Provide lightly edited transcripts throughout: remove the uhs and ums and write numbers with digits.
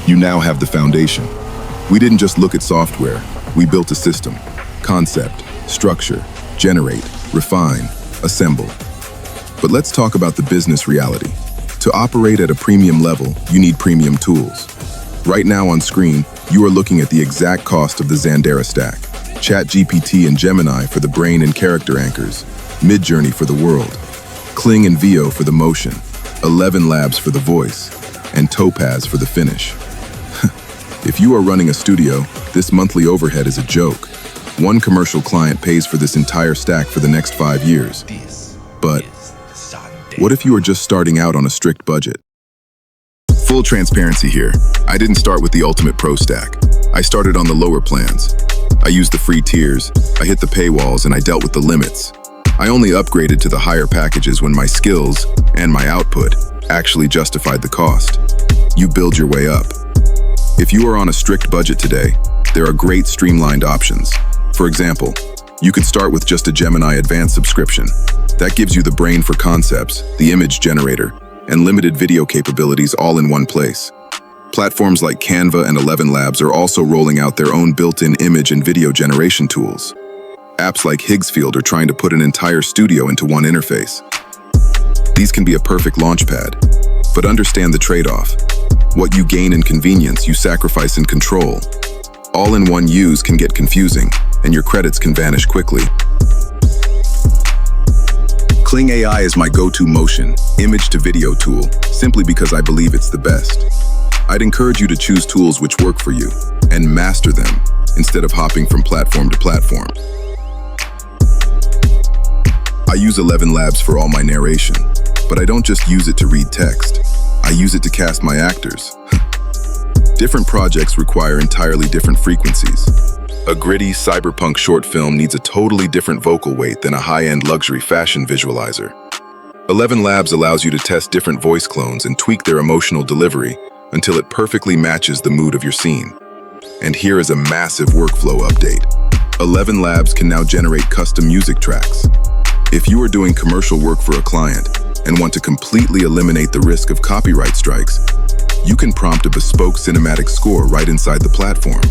You now have the foundation. We didn't just look at software, we built a system. Concept, structure, generate, refine, assemble. But let's talk about the business reality. To operate at a premium level, you need premium tools. Right now on screen, you are looking at the exact cost of the Xandera stack. ChatGPT and Gemini for the brain and character anchors, Midjourney for the world, Kling and Veo for the motion, 11 Labs for the voice, and Topaz for the finish. If you are running a studio, this monthly overhead is a joke. One commercial client pays for this entire stack for the next 5 years. But what if you are just starting out on a strict budget? Full transparency here. I didn't start with the Ultimate Pro stack. I started on the lower plans. I used the free tiers, I hit the paywalls, and I dealt with the limits. I only upgraded to the higher packages when my skills and my output actually justified the cost. You build your way up. If you are on a strict budget today, there are great streamlined options. For example, you could start with just a Gemini Advanced subscription. That gives you the brain for concepts, the image generator, and limited video capabilities all in one place. Platforms like Canva and 11 Labs are also rolling out their own built-in image and video generation tools. Apps like Higgsfield are trying to put an entire studio into one interface. These can be a perfect launchpad, but understand the trade-off. What you gain in convenience, you sacrifice in control. All-in-one use can get confusing, and your credits can vanish quickly. Kling AI is my go-to motion, image-to-video tool, simply because I believe it's the best. I'd encourage you to choose tools which work for you, and master them, instead of hopping from platform to platform. I use 11 Labs for all my narration, but I don't just use it to read text. I use it to cast my actors. Different projects require entirely different frequencies. A gritty cyberpunk short film needs a totally different vocal weight than a high-end luxury fashion visualizer. 11 Labs allows you to test different voice clones and tweak their emotional delivery until it perfectly matches the mood of your scene. And here is a massive workflow update. 11 Labs can now generate custom music tracks. If you are doing commercial work for a client and want to completely eliminate the risk of copyright strikes, you can prompt a bespoke cinematic score right inside the platform.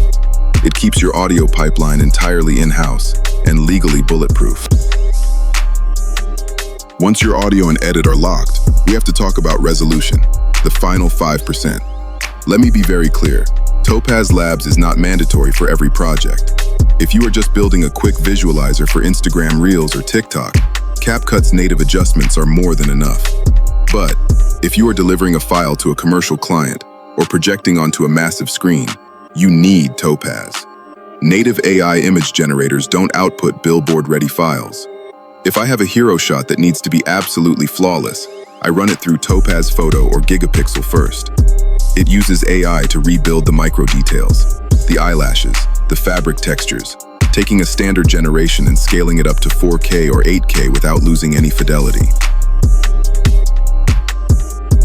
It keeps your audio pipeline entirely in-house and legally bulletproof. Once your audio and edit are locked, we have to talk about resolution, the final 5%. Let me be very clear. Topaz Labs is not mandatory for every project. If you are just building a quick visualizer for Instagram Reels or TikTok, CapCut's native adjustments are more than enough. But if you are delivering a file to a commercial client or projecting onto a massive screen, you need Topaz. Native AI image generators don't output billboard-ready files. If I have a hero shot that needs to be absolutely flawless, I run it through Topaz Photo or Gigapixel first. It uses AI to rebuild the micro details, the eyelashes, the fabric textures, taking a standard generation and scaling it up to 4K or 8K without losing any fidelity.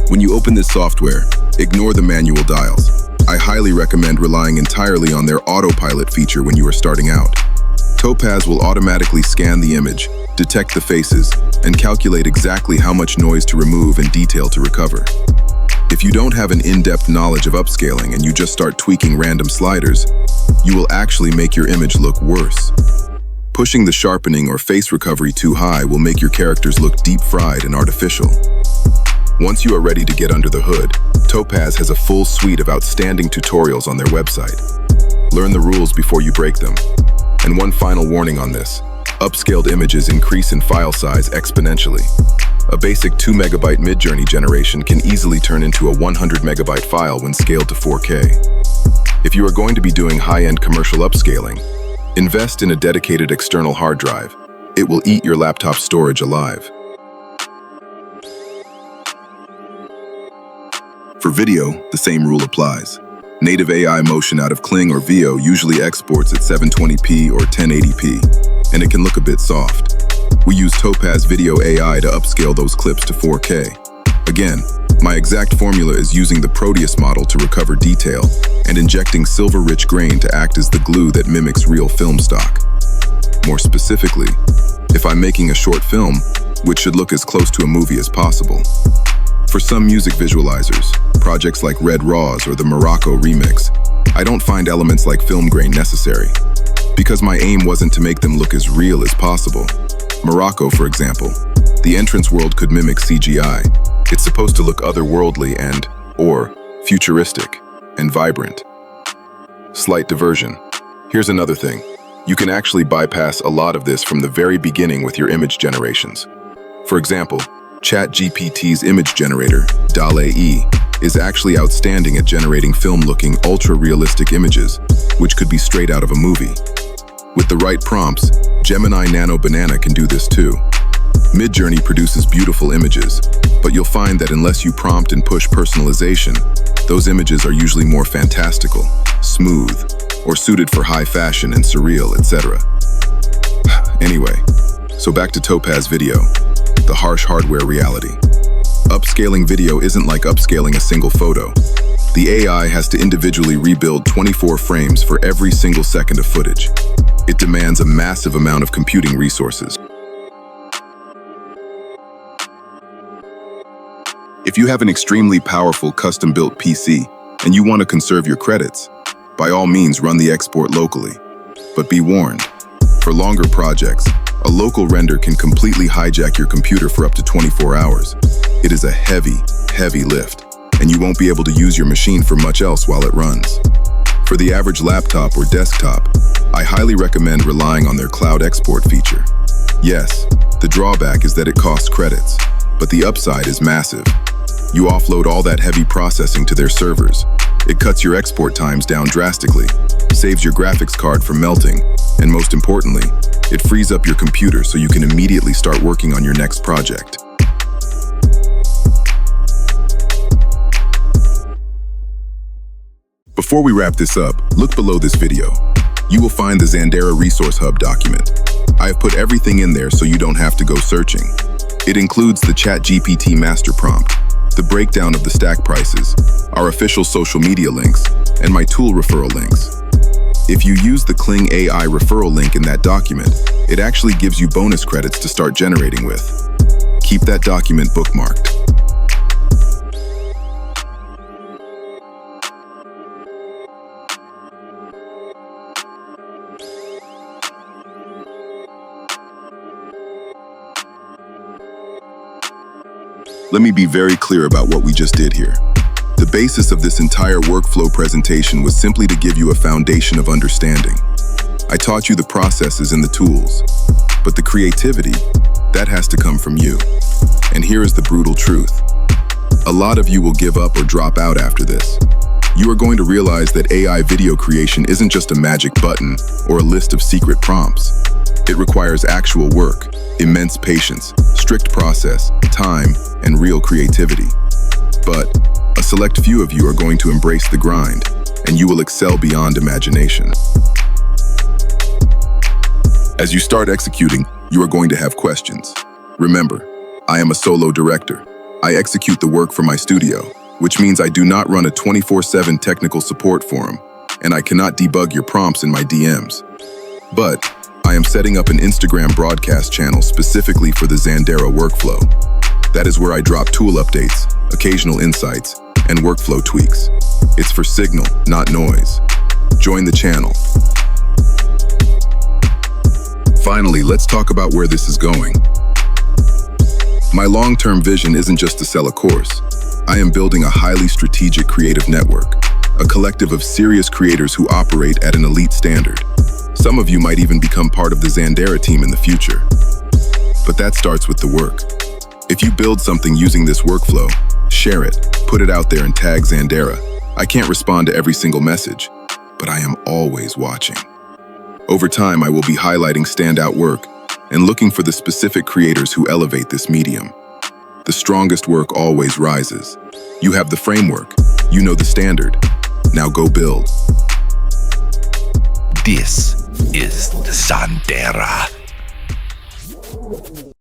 When you open this software, ignore the manual dials. I highly recommend relying entirely on their autopilot feature when you are starting out. Topaz will automatically scan the image, detect the faces, and calculate exactly how much noise to remove and detail to recover. If you don't have an in-depth knowledge of upscaling and you just start tweaking random sliders, you will actually make your image look worse. Pushing the sharpening or face recovery too high will make your characters look deep-fried and artificial. Once you are ready to get under the hood, Topaz has a full suite of outstanding tutorials on their website. Learn the rules before you break them. And one final warning on this: upscaled images increase in file size exponentially. A basic 2 MB Midjourney generation can easily turn into a 100 MB file when scaled to 4K. If you are going to be doing high-end commercial upscaling, invest in a dedicated external hard drive. It will eat your laptop storage alive. For video, the same rule applies. Native AI motion out of Kling or Veo usually exports at 720p or 1080p, and it can look a bit soft. We use Topaz Video AI to upscale those clips to 4K. Again, my exact formula is using the Proteus model to recover detail and injecting silver-rich grain to act as the glue that mimics real film stock. More specifically, if I'm making a short film, which should look as close to a movie as possible, For some music visualizers, projects like Red Raws or the Morocco remix, I don't find elements like film grain necessary, because my aim wasn't to make them look as real as possible. Morocco, for example, the entrance world could mimic CGI. It's supposed to look otherworldly or futuristic and vibrant. Slight diversion. Here's another thing. You can actually bypass a lot of this from the very beginning with your image generations. For example, ChatGPT's image generator, DALL-E, is actually outstanding at generating film-looking, ultra-realistic images, which could be straight out of a movie. With the right prompts, Gemini Nano Banana can do this too. Midjourney produces beautiful images, but you'll find that unless you prompt and push personalization, those images are usually more fantastical, smooth, or suited for high fashion and surreal, etc. Anyway, so back to Topaz Video, the harsh hardware reality. Upscaling video isn't like upscaling a single photo. The AI has to individually rebuild 24 frames for every single second of footage. It demands a massive amount of computing resources. If you have an extremely powerful custom-built PC and you want to conserve your credits, by all means run the export locally. But be warned, for longer projects, a local render can completely hijack your computer for up to 24 hours. It is a heavy, heavy lift, and you won't be able to use your machine for much else while it runs. For the average laptop or desktop, I highly recommend relying on their cloud export feature. Yes, the drawback is that it costs credits, but the upside is massive. You offload all that heavy processing to their servers. It cuts your export times down drastically, saves your graphics card from melting, and most importantly, it frees up your computer so you can immediately start working on your next project. Before we wrap this up, look below this video. You will find the Xandera Resource Hub document. I have put everything in there so you don't have to go searching. It includes the ChatGPT master prompt, the breakdown of the stack prices, our official social media links, and my tool referral links. If you use the Kling AI referral link in that document, it actually gives you bonus credits to start generating with. Keep that document bookmarked. Let me be very clear about what we just did here. The basis of this entire workflow presentation was simply to give you a foundation of understanding. I taught you the processes and the tools, but the creativity, that has to come from you. And here is the brutal truth. A lot of you will give up or drop out after this. You are going to realize that AI video creation isn't just a magic button or a list of secret prompts. It requires actual work, immense patience, strict process, time, and real creativity. But a select few of you are going to embrace the grind, and you will excel beyond imagination. As you start executing, you are going to have questions. Remember, I am a solo director. I execute the work from my studio, which means I do not run a 24/7 technical support forum, and I cannot debug your prompts in my DMs. But I am setting up an Instagram broadcast channel specifically for the Xandera workflow. That is where I drop tool updates, occasional insights, and workflow tweaks. It's for signal, not noise. Join the channel. Finally, let's talk about where this is going. My long-term vision isn't just to sell a course. I am building a highly strategic creative network, a collective of serious creators who operate at an elite standard. Some of you might even become part of the Xandera team in the future. But that starts with the work. If you build something using this workflow, share it, put it out there and tag Xandera. I can't respond to every single message, but I am always watching. Over time, I will be highlighting standout work and looking for the specific creators who elevate this medium. The strongest work always rises. You have the framework, you know the standard. Now go build. This is Xandera.